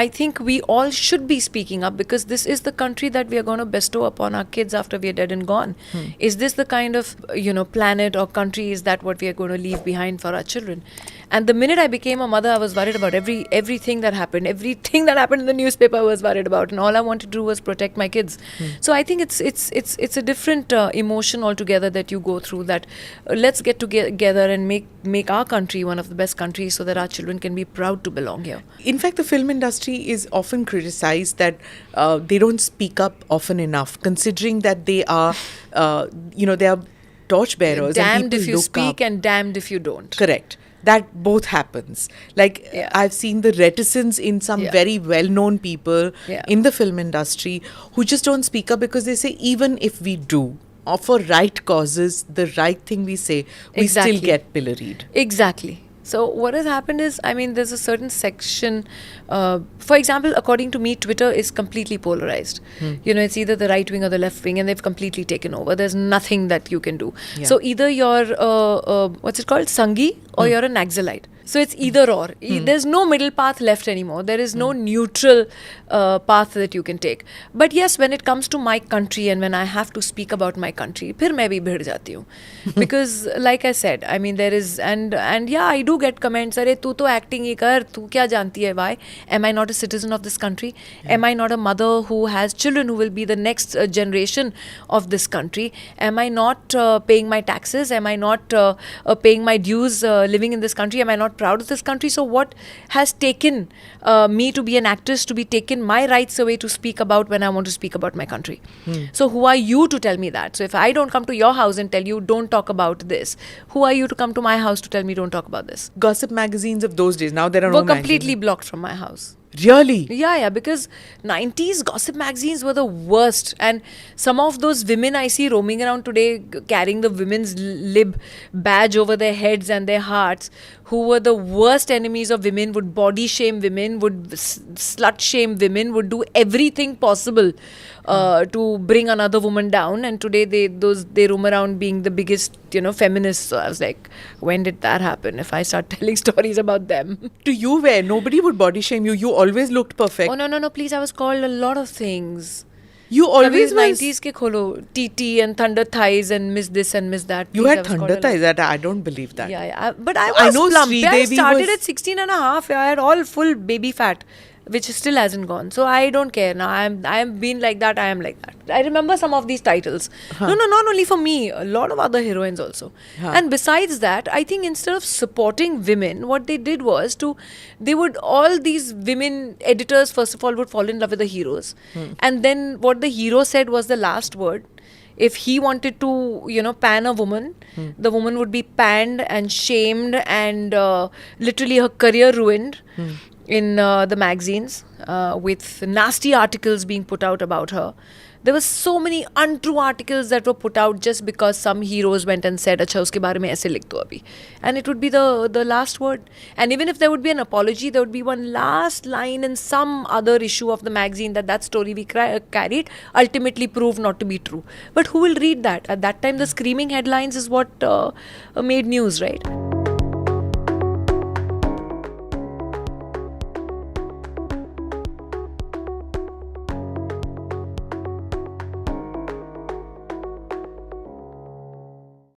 I think we all should be speaking up, because this is the country that we are going to bestow upon our kids after we are dead and gone. Is this the kind of, planet or country, is that what we are going to leave behind for our children? And the minute I became a mother, I was worried about everything that happened. Everything that happened in the newspaper I was worried about. And all I wanted to do was protect my kids. So I think it's a different emotion altogether that you go through, that let's get together and make our country one of the best countries, so that our children can be proud to belong here. In fact, the film industry is often criticized that they don't speak up often enough, considering that they are, they are torchbearers. Damned and if you look speak up. and damned if you don't. Correct. That both happens. I've seen the reticence in some very well-known people in the film industry who just don't speak up, because they say even if we do, or for right causes, the right thing we say, we still get pilloried. Exactly. So what has happened is, there's a certain section, for example, according to me, Twitter is completely polarized. It's either the right wing or the left wing, and they've completely taken over. There's nothing that you can do. So either you're, Sangi, or you're a Naxalite. So it's either or. There's no middle path left anymore. There is no neutral path that you can take. But yes, when it comes to my country and when I have to speak about my country, फिर मैं भी भिड़ जाती हूँ. Because like I said, there is, and yeah, I do get comments, अरे तू तो acting ही कर, तू क्या जानती है, why? Am I not a citizen of this country? Am I not a mother who has children who will be the next generation of this country? Am I not paying my taxes? Am I not paying my dues living in this country? Am I not proud of this country? So what has taken me to be an actress, to be taken my rights away to speak about when I want to speak about my country? So who are you to tell me that? So if I don't come to your house and tell you don't talk about this, who are you to come to my house to tell me don't talk about this? Gossip magazines of those days, now there are no were completely blocked from my house. Really? Yeah, because 90s gossip magazines were the worst. And some of those women I see roaming around today carrying the women's lib badge over their heads and their hearts, who were the worst enemies of women, would body shame women, would slut shame women, would do everything possible to bring another woman down. And today they roam around being the biggest, feminists. So I was like, when did that happen? If I start telling stories about them. To you, where nobody would body shame you. You always looked perfect. Oh, no, please. I was called a lot of things. You always was... 90s ke kholo, TT and thunder thighs and miss this and miss that. You had thunder thighs. That I don't believe that. Yeah. But I was plump. I started at 16 and a half. I had all full baby fat, which still hasn't gone. So I don't care now. I am been like that. I am like that. I remember some of these titles. No, not only for me. A lot of other heroines also. And besides that, I think instead of supporting women, what they did was all these women editors, first of all, would fall in love with the heroes. And then what the hero said was the last word. If he wanted to, pan a woman, the woman would be panned and shamed and literally her career ruined. In the magazines, with nasty articles being put out about her. There were so many untrue articles that were put out just because some heroes went and said, "Acha, uske bare mein aise likh do abhi." And it would be the last word. And even if there would be an apology, there would be one last line in some other issue of the magazine that story we carried ultimately proved not to be true. But who will read that? At that time, the screaming headlines is what made news, right?